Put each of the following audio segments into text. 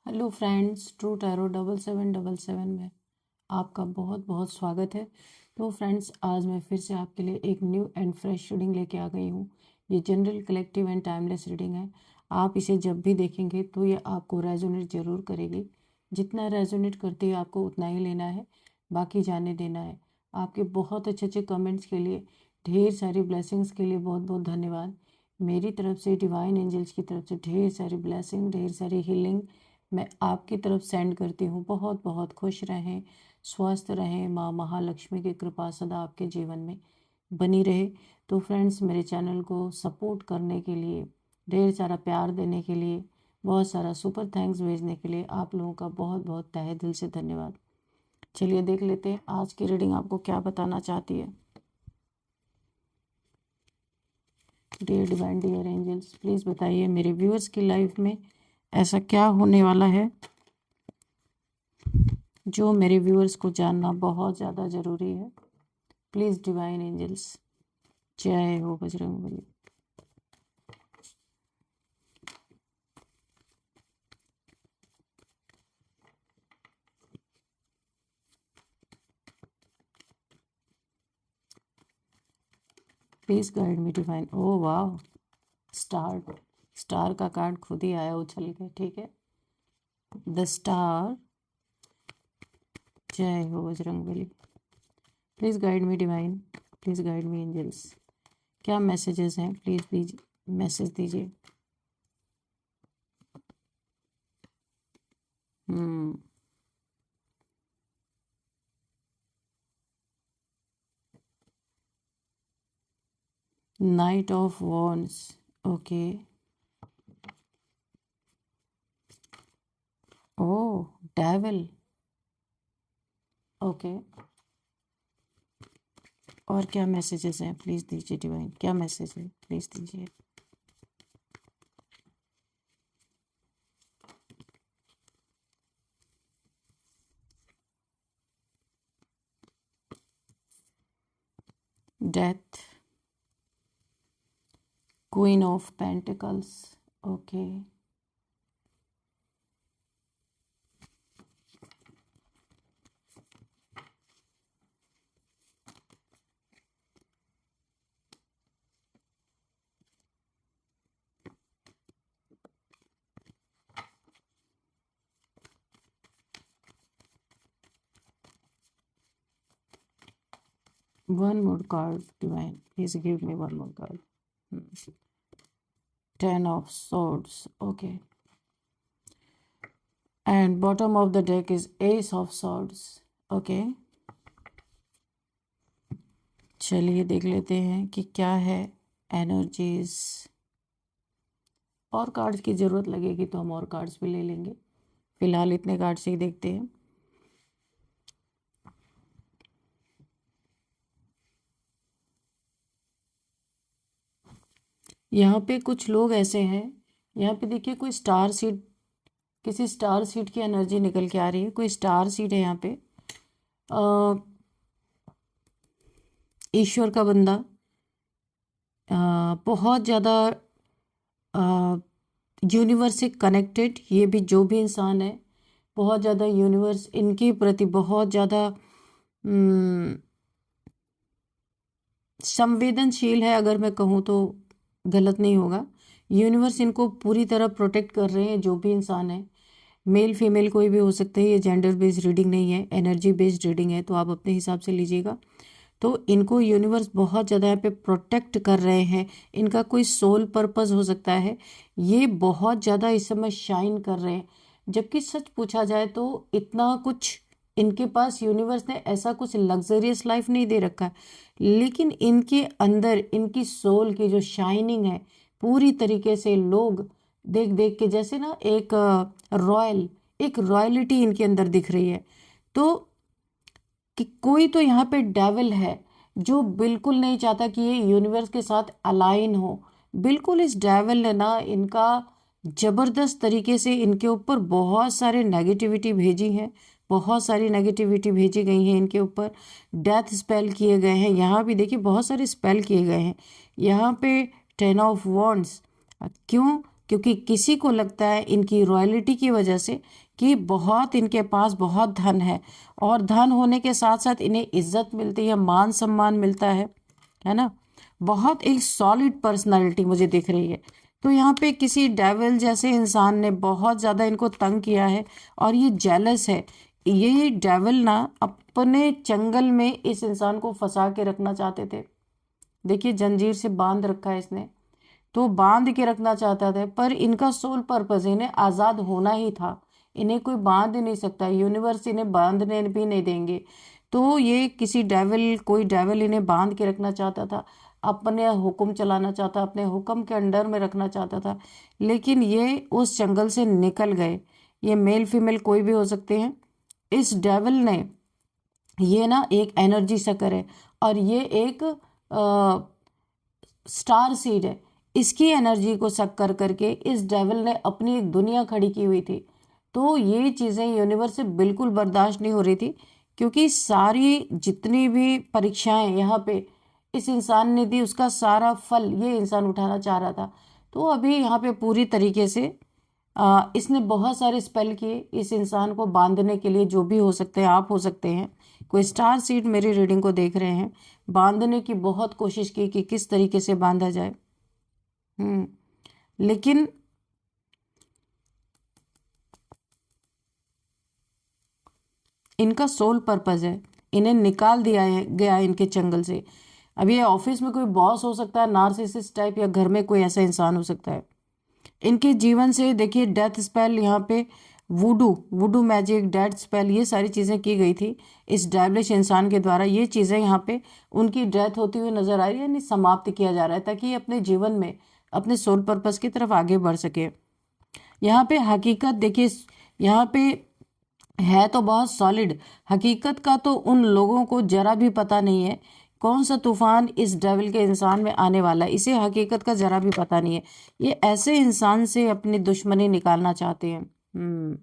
Hello friends, true tarot 7777 में आपका बहुत बहुत स्वागत है। तो फ्रेंड्स, आज मैं फिर से आपके लिए एक न्यू एंड फ्रेश रीडिंग लेके आ गई हूँ। ये general, collective and timeless reading है। आप इसे जब भी देखेंगे तो ये आपको रेजोनेट ज़रूर करेगी। जितना रेजोनेट करती है आपको उतना ही लेना है, बाकी जाने देना है। आपके बहुत अच्छे अच्छे कमेंट्स के लिए, ढेर सारी ब्लेसिंग्स के लिए बहुत बहुत धन्यवाद। मेरी तरफ से, डिवाइन एंजल्स की तरफ से ढेर सारी ब्लेसिंग, ढेर सारी हीलिंग मैं आपकी तरफ सेंड करती हूँ। बहुत बहुत खुश रहें, स्वस्थ रहें, माँ महालक्ष्मी की कृपा सदा आपके जीवन में बनी रहे। तो फ्रेंड्स, मेरे चैनल को सपोर्ट करने के लिए, ढेर सारा प्यार देने के लिए, बहुत सारा सुपर थैंक्स भेजने के लिए आप लोगों का बहुत बहुत तहे दिल से धन्यवाद। चलिए देख लेते हैं आज की रीडिंग आपको क्या बताना चाहती है। Dear divine, dear angels, please बताइए मेरे व्यूअर्स की लाइफ में ऐसा क्या होने वाला है जो मेरे व्यूअर्स को जानना बहुत ज़्यादा ज़रूरी है। प्लीज़ डिवाइन एंजल्स, जय हो Bajrangbali. Please guide me divine. Oh वाह, स्टार, स्टार का कार्ड खुद ही आया उछल के। ठीक है, द स्टार, जय हो Bajrangbali. Please guide me divine, please guide me angels. क्या मैसेजेस हैं, प्लीज़ प्लीज़ मैसेज दीजिए। Knight of wands, okay. Oh, devil, okay. और क्या मैसेजेस हैं, प्लीज़ दीजिए डिवाइन। क्या मैसेज है, प्लीज़ दीजिए। Death, queen of pentacles, okay. One more card, divine. Please give me one more card. 10 of swords. Okay. And bottom of the deck is ace of swords. Okay. चलिए देख लेते हैं कि क्या है एनर्जीज। और कार्ड्स की ज़रूरत लगेगी तो हम और कार्ड्स भी ले लेंगे। फिलहाल इतने कार्ड्स ही देखते हैं। यहाँ पे कुछ लोग ऐसे हैं, यहाँ पे देखिए कोई स्टार सीड, किसी स्टार सीड की एनर्जी निकल के आ रही है। कोई स्टार सीड है यहाँ पे। ईश्वर का बंदा, बहुत ज़्यादा यूनिवर्स से कनेक्टेड, ये भी जो भी इंसान है बहुत ज़्यादा यूनिवर्स इनके प्रति बहुत ज़्यादा संवेदनशील है। अगर मैं कहूँ तो गलत नहीं होगा। यूनिवर्स इनको पूरी तरह प्रोटेक्ट कर रहे हैं, जो भी इंसान है, मेल फीमेल कोई भी हो सकता है। ये जेंडर बेस्ड रीडिंग नहीं है, एनर्जी बेस्ड रीडिंग है, तो आप अपने हिसाब से लीजिएगा। तो इनको यूनिवर्स बहुत ज़्यादा यहाँ पे प्रोटेक्ट कर रहे हैं। इनका कोई सोल पर्पस हो सकता है। ये बहुत ज़्यादा इस समय शाइन कर रहे हैं। जबकि सच पूछा जाए तो इतना कुछ इनके पास यूनिवर्स ने ऐसा कुछ लग्जरियस लाइफ नहीं दे रखा है, लेकिन इनके अंदर इनकी सोल की जो शाइनिंग है पूरी तरीके से लोग देख देख के, जैसे ना एक रॉयल, एक रॉयलिटी इनके अंदर दिख रही है। तो कि कोई तो यहाँ पे डेविल है जो बिल्कुल नहीं चाहता कि ये यूनिवर्स के साथ अलाइन हो। बिल्कुल इस डेविल ने ना इनका जबरदस्त तरीके से इनके ऊपर बहुत सारे नेगेटिविटी भेजी है, बहुत सारी नेगेटिविटी भेजी गई है इनके ऊपर। डेथ स्पेल किए गए हैं। यहाँ भी देखिए बहुत सारे स्पेल किए गए हैं। यहाँ पे 10 ऑफ वॉन्ड्स, क्यों? क्योंकि किसी को लगता है इनकी रॉयल्टी की वजह से कि बहुत इनके पास बहुत धन है, और धन होने के साथ साथ इन्हें इज्जत मिलती है, मान सम्मान मिलता है ना। बहुत एक सॉलिड पर्सनालिटी मुझे दिख रही है। तो यहाँ पे किसी डेविल जैसे इंसान ने बहुत ज़्यादा इनको तंग किया है, और ये जेलस है। ये डेविल ना अपने चंगल में इस इंसान को फंसा के रखना चाहते थे। देखिए जंजीर से बांध रखा है इसने, तो बांध के रखना चाहता था, पर इनका सोल पर्पस इन्हें आज़ाद होना ही था। इन्हें कोई बांध ही नहीं सकता, यूनिवर्स इन्हें बांधने भी नहीं देंगे। तो ये किसी डेविल, कोई डेविल इन्हें बांध के रखना चाहता था, अपने हुक्म चलाना चाहता, अपने हुक्म के अंडर में रखना चाहता था। लेकिन ये उस जंगल से निकल गए। ये मेल फीमेल कोई भी हो सकते हैं। इस डेविल ने, ये ना एक एनर्जी सकर है, और ये एक स्टार सीड है। इसकी एनर्जी को सक कर करके इस डेविल ने अपनी एक दुनिया खड़ी की हुई थी। तो ये चीज़ें यूनिवर्स से बिल्कुल बर्दाश्त नहीं हो रही थी, क्योंकि सारी जितनी भी परीक्षाएं यहाँ पे इस इंसान ने दी, उसका सारा फल ये इंसान उठाना चाह रहा था। तो अभी यहाँ पे पूरी तरीके से इसने बहुत सारे स्पेल किए इस इंसान को बांधने के लिए, जो भी हो सकते हैं, आप हो सकते हैं, कोई स्टार सीड मेरी रीडिंग को देख रहे हैं, बांधने की बहुत कोशिश की कि किस तरीके से बांधा जाए। लेकिन इनका सोल पर्पस है, इन्हें निकाल दिया है गया इनके चंगल से। अब ये ऑफिस में कोई बॉस हो सकता है नार्सिसिस्ट टाइप, या घर में कोई ऐसा इंसान हो सकता है। इनके जीवन से देखिए डेथ स्पेल, यहाँ पे वुडू मैजिक, डेथ स्पेल, ये सारी चीज़ें की गई थी इस डेविलिश इंसान के द्वारा। ये चीज़ें यहाँ पे उनकी डेथ होती हुई नजर आ रही है, यानी समाप्त किया जा रहा है, ताकि ये अपने जीवन में अपने सोल पर्पस की तरफ आगे बढ़ सके। यहाँ पे हकीकत देखिए, यहाँ पे है तो बहुत सॉलिड, हकीकत का तो उन लोगों को जरा भी पता नहीं है कौन सा तूफान इस डेविल के इंसान में आने वाला है। इसे हकीकत का जरा भी पता नहीं है। ये ऐसे इंसान से अपनी दुश्मनी निकालना चाहते हैं।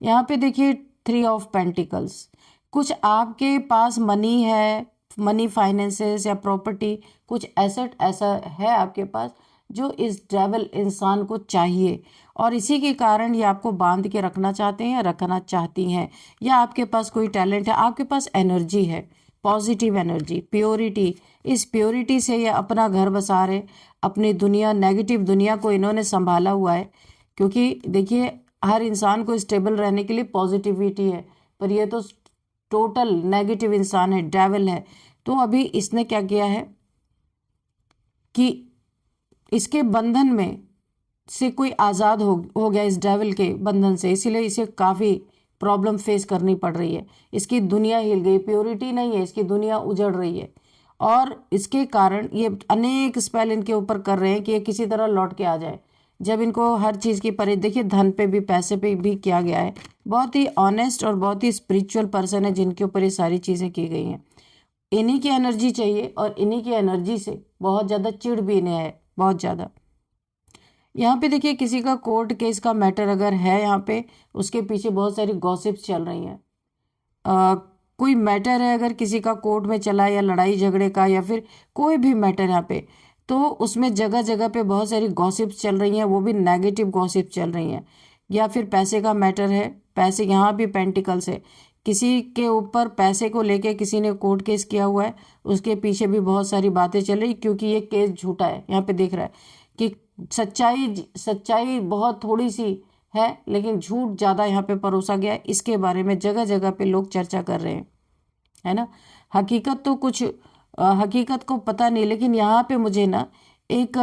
यहाँ पे देखिए 3 ऑफ पेंटिकल्स, कुछ आपके पास मनी है, मनी, फाइनेंसेस या प्रॉपर्टी, कुछ एसेट ऐसा है आपके पास जो इस डेविल इंसान को चाहिए, और इसी के कारण ये आपको बांध के रखना चाहते हैं या रखना चाहती हैं। या आपके पास कोई टैलेंट है, आपके पास एनर्जी है, पॉजिटिव एनर्जी, प्योरिटी, इस प्योरिटी से ये अपना घर बसा रहे, अपनी दुनिया, नेगेटिव दुनिया को इन्होंने संभाला हुआ है। क्योंकि देखिए हर इंसान को स्टेबल रहने के लिए पॉजिटिविटी है, पर ये तो टोटल नेगेटिव इंसान है, डेविल है। तो अभी इसने क्या किया है कि इसके बंधन में से कोई आज़ाद हो गया, इस डेविल के बंधन से, इसीलिए इसे काफ़ी प्रॉब्लम फेस करनी पड़ रही है। इसकी दुनिया हिल गई, प्योरिटी नहीं है, इसकी दुनिया उजड़ रही है, और इसके कारण ये अनेक स्पेल इनके ऊपर कर रहे हैं कि ये किसी तरह लौट के आ जाए। जब इनको हर चीज़ की देखिए धन पे भी, पैसे पे भी किया गया है। बहुत ही ऑनेस्ट और बहुत ही स्पिरिचुअल पर्सन है जिनके ऊपर ये सारी चीज़ें की गई हैं। इन्हीं की एनर्जी चाहिए, और इन्हीं की एनर्जी से बहुत ज़्यादा चिढ़ भी इन्हें है, बहुत ज़्यादा। यहाँ पे देखिए किसी का कोर्ट केस का मैटर अगर है यहाँ पे, उसके पीछे बहुत सारी गॉसिप्स चल रही हैं। कोई मैटर है अगर किसी का कोर्ट में चला, या लड़ाई झगड़े का, या फिर कोई भी मैटर यहाँ पे, तो उसमें जगह जगह पे बहुत सारी गॉसिप्स चल रही हैं, वो भी नेगेटिव गॉसिप चल रही हैं। या फिर पैसे का मैटर है, पैसे, यहाँ भी पेंटिकल्स है, किसी के ऊपर पैसे को लेके किसी ने कोर्ट केस किया हुआ है, उसके पीछे भी बहुत सारी बातें चल रही, क्योंकि ये केस झूठा है। यहाँ पे देख रहा है कि सच्चाई बहुत थोड़ी सी है, लेकिन झूठ ज़्यादा यहाँ पे परोसा गया है। इसके बारे में जगह जगह पे लोग चर्चा कर रहे हैं, है ना। हकीकत तो कुछ हकीकत को पता नहीं, लेकिन यहाँ पे मुझे ना एक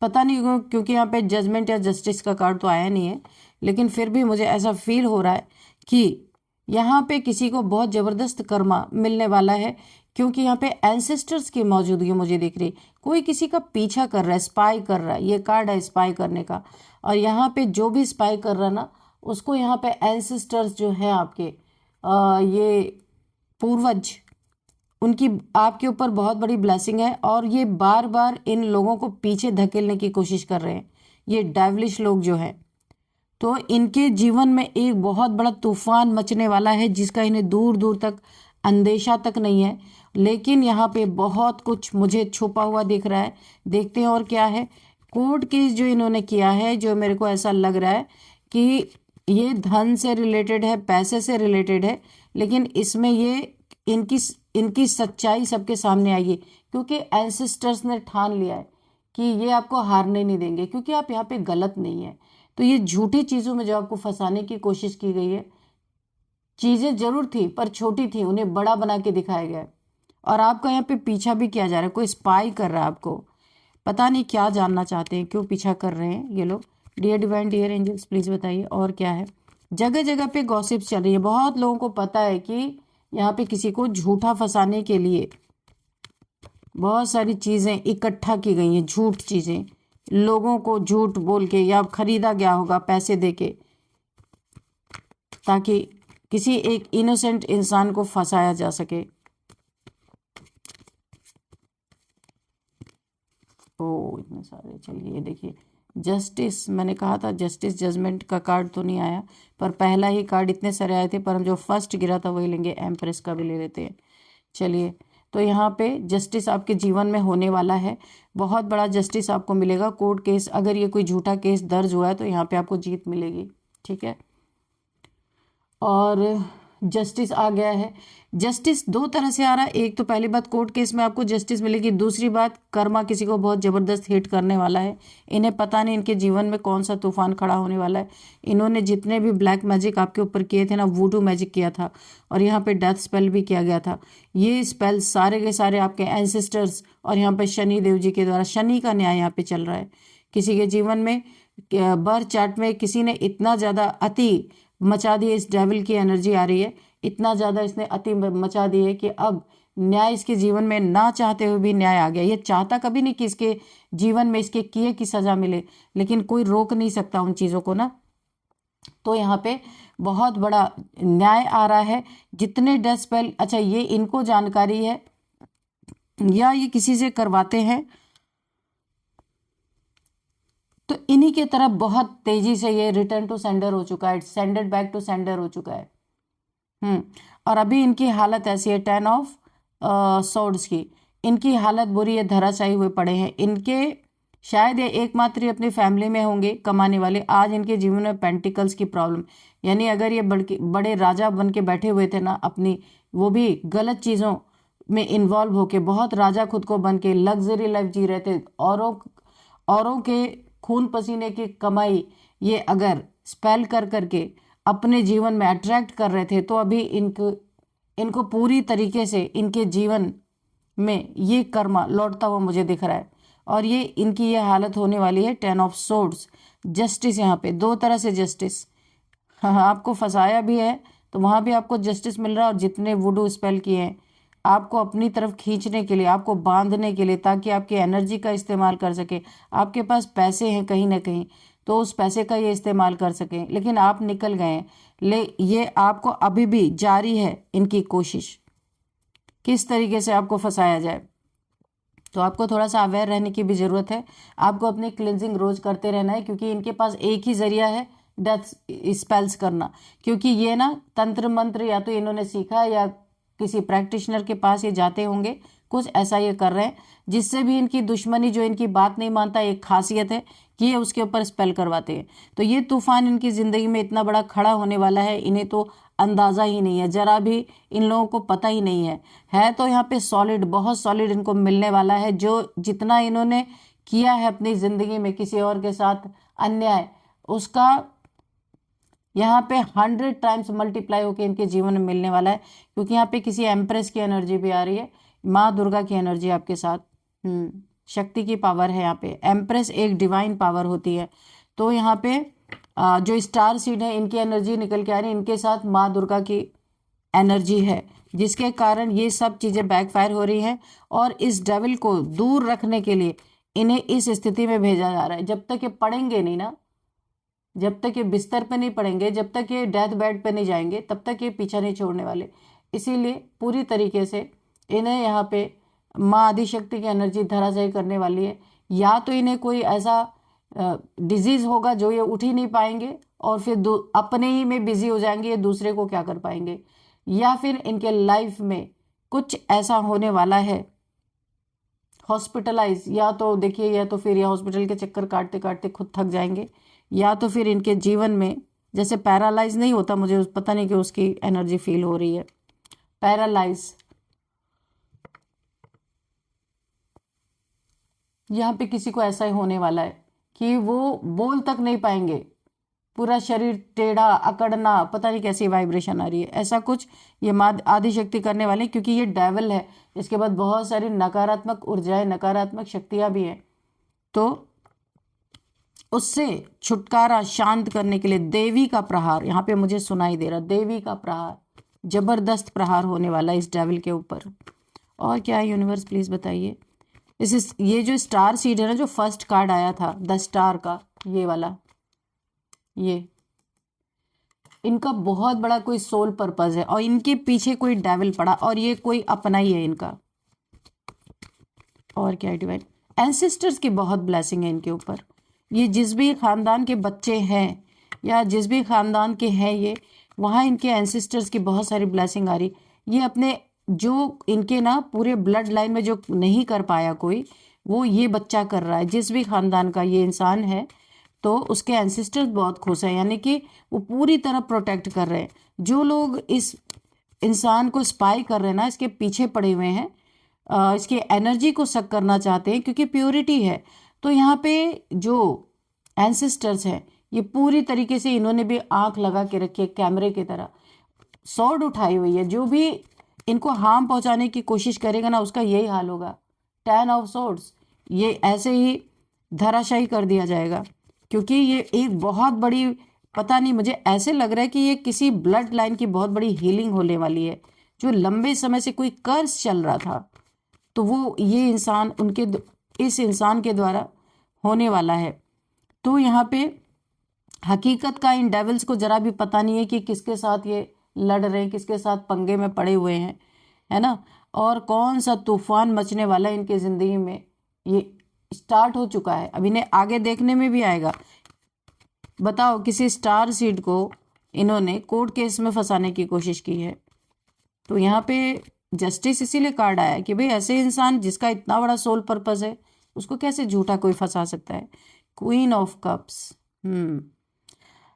पता नहीं क्योंकि यहाँ पे जजमेंट या जस्टिस का कार्ड तो आया नहीं है, लेकिन फिर भी मुझे ऐसा फील हो रहा है कि यहाँ पे किसी को बहुत ज़बरदस्त कर्मा मिलने वाला है, क्योंकि यहाँ पे एंसेस्टर्स की मौजूदगी मुझे दिख रही। कोई किसी का पीछा कर रहा है, स्पाई कर रहा है, ये कार्ड है स्पाई करने का। और यहाँ पे जो भी स्पाई कर रहा है ना, उसको यहाँ पे एंसेस्टर्स जो है आपके, ये पूर्वज, उनकी आपके ऊपर बहुत बड़ी ब्लेसिंग है, और ये बार बार इन लोगों को पीछे धकेलने की कोशिश कर रहे हैं, ये डेविलिश लोग जो हैं। तो इनके जीवन में एक बहुत बड़ा तूफान मचने वाला है, जिसका इन्हें दूर दूर तक अंदेशा तक नहीं है। लेकिन यहाँ पे बहुत कुछ मुझे छुपा हुआ दिख रहा है। देखते हैं और क्या है। कोर्ट केस जो इन्होंने किया है, जो मेरे को ऐसा लग रहा है कि ये धन से रिलेटेड है, पैसे से रिलेटेड है, लेकिन इसमें ये इनकी इनकी सच्चाई सबके सामने आएगी, क्योंकि एंसेस्टर्स ने ठान लिया है कि ये आपको हारने नहीं देंगे, क्योंकि आप यहाँ पे गलत नहीं है। तो ये झूठी चीज़ों में जो आपको फंसाने की कोशिश की गई है, चीज़ें जरूर थी पर छोटी थी, उन्हें बड़ा बना के दिखाया गया है। और आपका यहाँ पे पीछा भी किया जा रहा है, कोई स्पाई कर रहा है आपको, पता नहीं क्या जानना चाहते हैं, क्यों पीछा कर रहे हैं ये लोग। Dear divine, dear angels, please बताइए और क्या है। जगह जगह पे गॉसिप्स चल रही है, बहुत लोगों को पता है कि यहाँ पे किसी को झूठा फंसाने के लिए बहुत सारी चीज़ें इकट्ठा की गई हैं, झूठ चीज़ें, लोगों को झूठ बोल के या खरीदा गया होगा पैसे देके, ताकि किसी एक इनोसेंट इंसान को फंसाया जा सके। ओ इतने सारे, चलिए देखिए, जस्टिस, मैंने कहा था जस्टिस जजमेंट का कार्ड तो नहीं आया, पर पहला ही कार्ड, इतने सारे आए थे पर हम जो फर्स्ट गिरा था वही लेंगे, एम्प्रेस का भी ले लेते हैं। चलिए, तो यहाँ पे जस्टिस आपके जीवन में होने वाला है, बहुत बड़ा जस्टिस आपको मिलेगा। कोर्ट केस, अगर ये कोई झूठा केस दर्ज हुआ है तो यहाँ पे आपको जीत मिलेगी, ठीक है। और जस्टिस आ गया है। जस्टिस दो तरह से आ रहा है, एक तो पहली बात कोर्ट केस में आपको जस्टिस मिलेगी, दूसरी बात कर्मा किसी को बहुत ज़बरदस्त हिट करने वाला है। इन्हें पता नहीं इनके जीवन में कौन सा तूफान खड़ा होने वाला है। इन्होंने जितने भी ब्लैक मैजिक आपके ऊपर किए थे ना, वूडू मैजिक किया था और यहाँ पे डेथ स्पेल भी किया गया था, ये स्पेल सारे के सारे आपके एंसेस्टर्स और यहाँ पे शनि देव जी के द्वारा, शनि का न्याय यहाँ पे चल रहा है। किसी के जीवन में बर्थ चार्ट में किसी ने इतना ज़्यादा अति मचा दी, इस डेविल की एनर्जी आ रही है, इतना ज़्यादा इसने अति मचा दी है कि अब न्याय इसके जीवन में ना चाहते हुए भी न्याय आ गया। ये चाहता कभी नहीं कि इसके जीवन में इसके किए की सज़ा मिले, लेकिन कोई रोक नहीं सकता उन चीज़ों को ना। तो यहाँ पे बहुत बड़ा न्याय आ रहा है। जितने डेथ स्पेल, अच्छा ये इनको जानकारी है या ये किसी से करवाते हैं, तो इन्हीं के तरफ बहुत तेजी से ये रिटर्न टू सेंडर हो चुका है, सेंडेड बैक टू सेंडर हो चुका है। और अभी इनकी हालत ऐसी है, 10 ऑफ सॉर्ड्स की, इनकी हालत बुरी है, धराशायी हुए पड़े हैं। इनके शायद ये एकमात्र अपनी फैमिली में होंगे कमाने वाले। आज इनके जीवन में पेंटिकल्स की प्रॉब्लम, यानी अगर ये बड़े राजा बन के बैठे हुए थे ना, अपनी वो भी गलत चीज़ों में इन्वॉल्व होके, बहुत राजा खुद को बन के लग्जरी लाइफ जी रहे थे, औरों के खून पसीने की कमाई ये अगर स्पेल कर करके अपने जीवन में अट्रैक्ट कर रहे थे, तो अभी इनको पूरी तरीके से इनके जीवन में ये कर्मा लौटता हुआ मुझे दिख रहा है। और ये इनकी ये हालत होने वाली है। 10 ऑफ सोर्ड्स, जस्टिस, यहाँ पे दो तरह से जस्टिस, हाँ आपको फंसाया भी है तो वहाँ भी आपको जस्टिस मिल रहा है, और जितने वुडू स्पेल किए हैं आपको अपनी तरफ खींचने के लिए, आपको बांधने के लिए, ताकि आपकी एनर्जी का इस्तेमाल कर सके। आपके पास पैसे हैं कहीं ना कहीं, तो उस पैसे का ये इस्तेमाल कर सकें, लेकिन आप निकल गए हैं। ये आपको अभी भी जारी है इनकी कोशिश, किस तरीके से आपको फंसाया जाए। तो आपको थोड़ा सा अवेयर रहने की भी ज़रूरत है। आपको अपनी क्लिनजिंग रोज करते रहना है, क्योंकि इनके पास एक ही जरिया है, डेथ स्पेल्स करना। क्योंकि ये ना तंत्र मंत्र या तो इन्होंने सीखा है या किसी प्रैक्टिशनर के पास ये जाते होंगे, कुछ ऐसा ये कर रहे हैं, जिससे भी इनकी दुश्मनी, जो इनकी बात नहीं मानता, एक खासियत है कि ये उसके ऊपर स्पेल करवाते हैं। तो ये तूफान इनकी ज़िंदगी में इतना बड़ा खड़ा होने वाला है, इन्हें तो अंदाज़ा ही नहीं है, ज़रा भी इन लोगों को पता ही नहीं है तो यहाँ पे सॉलिड, बहुत सॉलिड इनको मिलने वाला है। जो जितना इन्होंने किया है अपनी ज़िंदगी में किसी और के साथ अन्याय, उसका यहाँ पे 100 टाइम्स मल्टीप्लाई होकर इनके जीवन में मिलने वाला है। क्योंकि यहाँ पे किसी एम्प्रेस की एनर्जी भी आ रही है, माँ दुर्गा की एनर्जी आपके साथ, शक्ति की पावर है यहाँ पे। एम्प्रेस एक डिवाइन पावर होती है। तो यहाँ पे जो स्टार सीड है, इनकी एनर्जी निकल के आ रही है, इनके साथ माँ दुर्गा की एनर्जी है, जिसके कारण ये सब चीज़ें बैकफायर हो रही हैं। और इस डेविल को दूर रखने के लिए इन्हें इस स्थिति में भेजा जा रहा है। जब तक ये पढ़ेंगे नहीं ना, जब तक ये बिस्तर पे नहीं पड़ेंगे, जब तक ये डेथ बेड पे नहीं जाएंगे, तब तक ये पीछा नहीं छोड़ने वाले। इसीलिए पूरी तरीके से इन्हें यहाँ पे माँ आदिशक्ति की एनर्जी धराशायी करने वाली है। या तो इन्हें कोई ऐसा डिजीज़ होगा जो ये उठ ही नहीं पाएंगे और फिर अपने ही में बिजी हो जाएंगे, ये दूसरे को क्या कर पाएंगे। या फिर इनके लाइफ में कुछ ऐसा होने वाला है, हॉस्पिटलाइज, या तो देखिए, या तो फिर या हॉस्पिटल के चक्कर काटते काटते खुद थक जाएंगे, या तो फिर इनके जीवन में जैसे पैरालाइज नहीं होता, मुझे पता नहीं कि उसकी एनर्जी फील हो रही है, पैरालाइज, यहाँ पे किसी को ऐसा ही होने वाला है कि वो बोल तक नहीं पाएंगे, पूरा शरीर टेढ़ा, अकड़ना, पता नहीं कैसी वाइब्रेशन आ रही है, ऐसा कुछ ये आदि शक्ति करने वाले, क्योंकि ये डेविल है। इसके बाद बहुत सारी नकारात्मक ऊर्जाएं, नकारात्मक शक्तियां भी हैं, तो उससे छुटकारा शांत करने के लिए देवी का प्रहार, यहाँ पे मुझे सुनाई दे रहा, देवी का प्रहार, जबरदस्त प्रहार होने वाला है इस डेविल के ऊपर। और क्या है यूनिवर्स, प्लीज बताइए। ये जो स्टार सीड है ना, जो फर्स्ट कार्ड आया था द स्टार का, ये वाला, ये इनका बहुत बड़ा कोई सोल पर्पस है, और इनके पीछे कोई डेविल पड़ा, और ये कोई अपना ही है इनका। और क्या है डिवाइन, एंसेस्टर्स की बहुत ब्लेसिंग है इनके ऊपर। ये जिस भी खानदान के बच्चे हैं या जिस भी खानदान के हैं ये, वहाँ इनके एंसेस्टर्स की बहुत सारी ब्लेसिंग आ रही। ये अपने जो इनके ना पूरे ब्लड लाइन में जो नहीं कर पाया कोई, वो ये बच्चा कर रहा है। जिस भी खानदान का ये इंसान है तो उसके एंसेस्टर्स बहुत खुश हैं, यानी कि वो पूरी तरह प्रोटेक्ट कर रहे हैं। जो लोग इस इंसान को स्पाई कर रहे हैं ना, इसके पीछे पड़े हुए हैं, इसके एनर्जी को सक करना चाहते हैं, क्योंकि प्योरिटी है। तो यहाँ पे जो एंसेस्टर्स हैं, ये पूरी तरीके से इन्होंने भी आंख लगा के रखी है, कैमरे की तरह सॉर्ड उठाई हुई है। जो भी इनको हार्म पहुंचाने की कोशिश करेगा ना, उसका यही हाल होगा। 10 ऑफ सॉर्ड्स, ये ऐसे ही धराशायी कर दिया जाएगा, क्योंकि ये एक बहुत बड़ी, पता नहीं, मुझे ऐसे लग रहा है कि ये किसी ब्लड लाइन की बहुत बड़ी हीलिंग होने वाली है। जो लंबे समय से कोई कर्ज चल रहा था, तो वो ये इंसान इस इंसान के द्वारा होने वाला है। तो यहाँ पे हकीकत का इन डेविल्स को जरा भी पता नहीं है कि किसके साथ ये लड़ रहे हैं, किसके साथ पंगे में पड़े हुए हैं, है ना। और कौन सा तूफान मचने वाला है इनके जिंदगी में, ये स्टार्ट हो चुका है, अब इन्हें आगे देखने में भी आएगा। बताओ, किसी स्टार सीड को इन्होंने कोर्ट केस में फंसाने की कोशिश की है। तो यहाँ पे जस्टिस इसीलिए कार्ड आया कि भाई ऐसे इंसान जिसका इतना बड़ा सोल पर्पस है, उसको कैसे झूठा कोई फंसा सकता है। क्वीन ऑफ कप्स,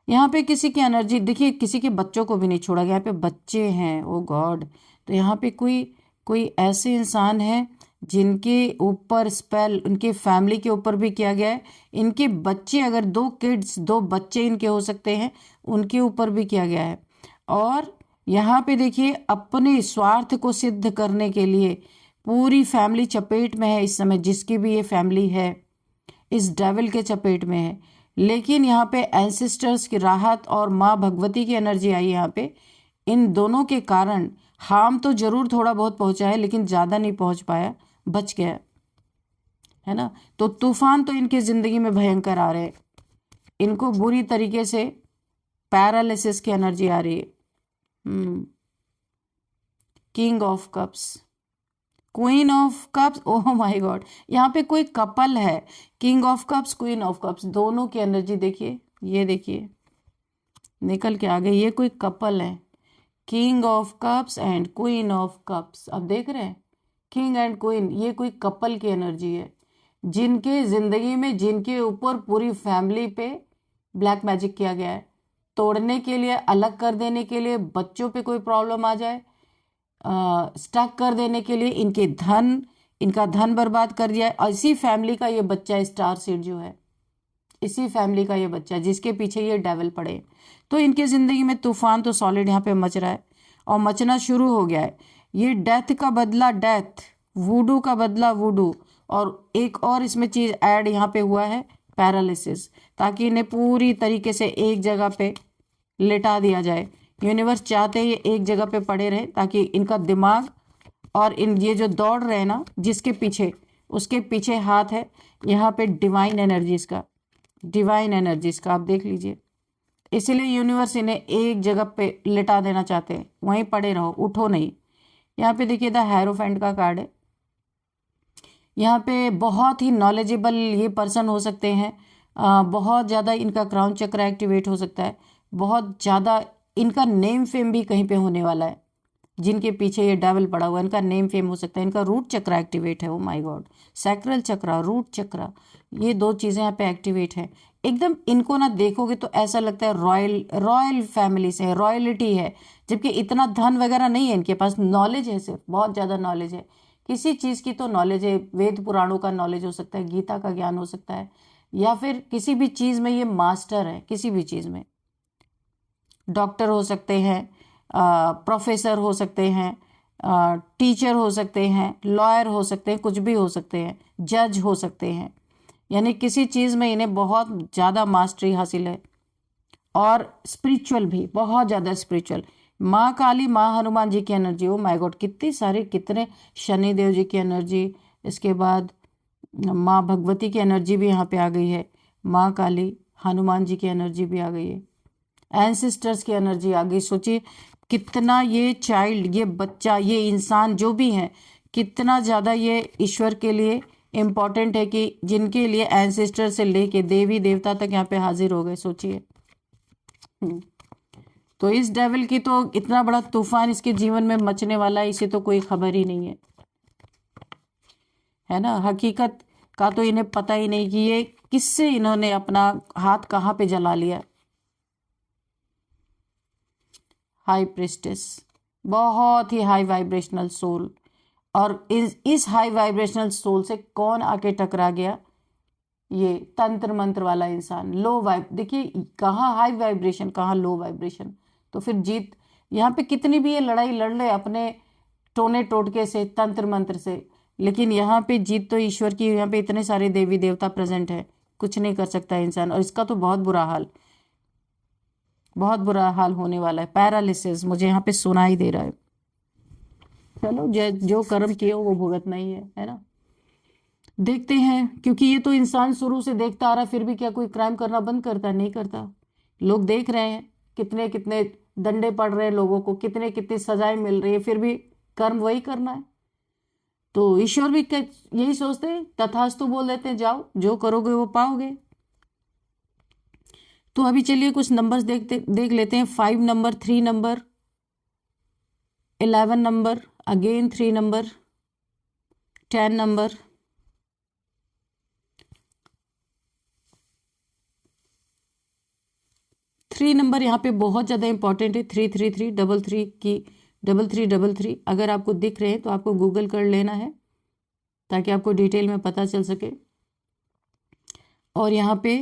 यहाँ पे किसी की एनर्जी देखिए, किसी के बच्चों को भी नहीं छोड़ा गया, यहाँ पे बच्चे हैं, ओ गॉड। तो यहाँ पे कोई ऐसे इंसान है जिनके ऊपर स्पेल उनके फैमिली के ऊपर भी किया गया है। इनके बच्चे, अगर 2 बच्चे इनके हो सकते हैं, उनके ऊपर भी किया गया है। और यहाँ पे देखिए, अपने स्वार्थ को सिद्ध करने के लिए पूरी फैमिली चपेट में है इस समय, जिसकी भी ये फैमिली है इस डेविल के चपेट में है। लेकिन यहाँ पे एंसेस्टर्स की राहत और माँ भगवती की एनर्जी आई यहाँ पे। इन दोनों के कारण हार्म तो जरूर थोड़ा बहुत पहुंचा है, लेकिन ज़्यादा नहीं पहुंच पाया, बच गया, है ना। तो तूफान तो इनकी ज़िंदगी में भयंकर आ रहे हैं, इनको बुरी तरीके से पैरालिसिस की एनर्जी आ रही है। King of cups, queen of cups, oh my God, यहाँ पे कोई कपल है। King of cups, queen of cups, दोनों की एनर्जी देखिए, ये देखिए निकल के आ गई, ये कोई कपल है। King of cups and queen of cups, अब देख रहे हैं, किंग एंड क्वीन, ये कोई कपल की एनर्जी है, जिनके जिंदगी में, जिनके ऊपर पूरी फैमिली पे ब्लैक मैजिक किया गया है, तोड़ने के लिए, अलग कर देने के लिए, बच्चों पे कोई प्रॉब्लम आ जाए, स्टक कर देने के लिए, इनका धन बर्बाद कर दिया है। और इसी फैमिली का ये बच्चा, स्टार सीड जो है, इसी फैमिली का ये बच्चा जिसके पीछे ये डेविल पड़े। तो इनके जिंदगी में तूफान तो सॉलिड यहाँ पे मच रहा है, और मचना शुरू हो गया है। ये डेथ का बदला डेथ, वूडू का बदला वूडू, और एक और इसमें चीज ऐड यहाँ पे हुआ है, पैरालिसिस, ताकि इन्हें पूरी तरीके से एक जगह पे लेटा दिया जाए। यूनिवर्स चाहते हैं ये एक जगह पे पड़े रहे, ताकि इनका दिमाग और ये जो दौड़ रहे हैं ना, जिसके पीछे, उसके पीछे हाथ है यहाँ पे डिवाइन एनर्जीज का, आप देख लीजिए। इसीलिए यूनिवर्स इन्हें एक जगह पे लिटा देना चाहते हैं, वहीं पड़े रहो, उठो नहीं। यहाँ पे देखिए द हेरोफेंट का कार्ड है। यहाँ पे बहुत ही नॉलेजेबल ये पर्सन हो सकते हैं, बहुत ज़्यादा इनका क्राउन चक्र एक्टिवेट हो सकता है, बहुत ज़्यादा इनका नेम फेम भी कहीं पे होने वाला है, जिनके पीछे ये डेविल पड़ा हुआ है, इनका नेम फेम हो सकता है, इनका रूट चक्र एक्टिवेट है। ओ माय गॉड, सैक्रल चक्र, रूट चक्र, ये दो चीज़ें यहाँ पे एक्टिवेट है। एकदम इनको ना देखोगे तो ऐसा लगता है रॉयल फैमिली से है, रॉयलिटी है, जबकि इतना धन वगैरह नहीं है इनके पास। नॉलेज है, सिर्फ बहुत ज़्यादा नॉलेज है, किसी चीज़ की तो नॉलेज है। वेद पुराणों का नॉलेज हो सकता है, गीता का ज्ञान हो सकता है, या फिर किसी भी चीज़ में ये मास्टर है, किसी भी चीज़ में। डॉक्टर हो सकते हैं, प्रोफेसर हो सकते हैं, टीचर हो सकते हैं, लॉयर हो सकते हैं, कुछ भी हो सकते हैं, जज हो सकते हैं, यानी किसी चीज़ में इन्हें बहुत ज़्यादा मास्टरी हासिल है। और स्पिरिचुअल भी, बहुत ज़्यादा स्पिरिचुअल। माँ काली, माँ हनुमान जी की एनर्जी, ओ माय गॉड, कितनी सारी, कितने, शनिदेव जी की एनर्जी, इसके बाद माँ भगवती की एनर्जी भी यहाँ पे आ गई है, माँ काली, हनुमान जी की एनर्जी भी आ गई है, एंसेस्टर्स की एनर्जी आ गई। सोचिए कितना ये चाइल्ड, ये बच्चा, ये इंसान जो भी है, कितना ज़्यादा ये ईश्वर के लिए इम्पॉर्टेंट है, कि जिनके लिए एंसेस्टर से लेके देवी देवता तक यहाँ पे हाजिर हो गए। सोचिए। तो इस डेविल की तो इतना बड़ा तूफान इसके जीवन में मचने वाला है, इसे तो कोई खबर ही नहीं है ना। हकीकत का तो इन्हें पता ही नहीं कि ये किससे इन्होंने अपना हाथ कहाँ पे जला लिया। हाई प्रिस्टेस, बहुत ही हाई वाइब्रेशनल सोल, और इस हाई वाइब्रेशनल सोल से कौन आके टकरा गया? ये तंत्र मंत्र वाला इंसान, लो वाइब। देखिए कहाँ हाई वाइब्रेशन, कहाँ लो वाइब्रेशन, तो फिर जीत। यहाँ पे कितनी भी ये लड़ाई लड़ ले अपने टोने टोटके से, तंत्र मंत्र से, लेकिन यहाँ पे जीत तो ईश्वर की। यहाँ पे इतने सारे देवी देवता प्रेजेंट है, कुछ नहीं कर सकता इंसान। और इसका तो बहुत बुरा हाल, बहुत बुरा हाल होने वाला है। पैरालिसिस मुझे यहाँ पे सुनाई दे रहा है। चलो, जो कर्म किए वो भुगतना ही है ना। देखते हैं, क्योंकि ये तो इंसान शुरू से देखता आ रहा है, फिर भी क्या कोई क्राइम करना बंद करता? नहीं करता। लोग देख रहे हैं, कितने कितने दंडे पड़ रहे हैं लोगों को, कितने कितनी सजाएं मिल रही है, फिर भी कर्म वही करना है। तो ईश्वर भी यही सोचते हैं, तथास्तु बोल देते हैं, जाओ जो करोगे वो पाओगे। तो अभी चलिए कुछ नंबर्स देख लेते हैं। 5 number, 3 number, 11 number, again 3 number, 10 number, 3 number यहाँ पे बहुत ज़्यादा इंपॉर्टेंट है। 333 33 की 3333 अगर आपको दिख रहे हैं तो आपको गूगल कर लेना है, ताकि आपको डिटेल में पता चल सके। और यहाँ पे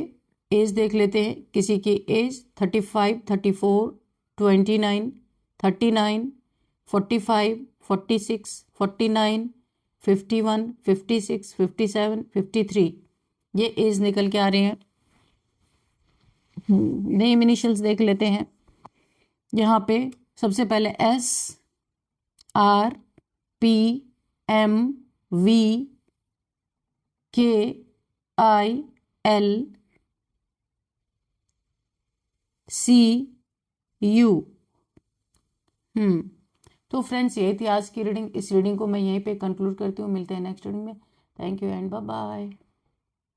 एज देख लेते हैं, किसी की एज 35, 34, 29, 39, 45, 46, 49, 51, 56, 57, 53, ये एज निकल के आ रहे हैं। नेम इनिशियल्स देख लेते हैं। यहाँ पे सबसे पहले S, R, P, M, V, K, I, L, C, U। तो फ्रेंड्स, यही थी आज की रीडिंग। इस रीडिंग को मैं यहीं पे कंक्लूड करती हूँ। मिलते हैं नेक्स्ट रीडिंग में। Thank you and bye bye.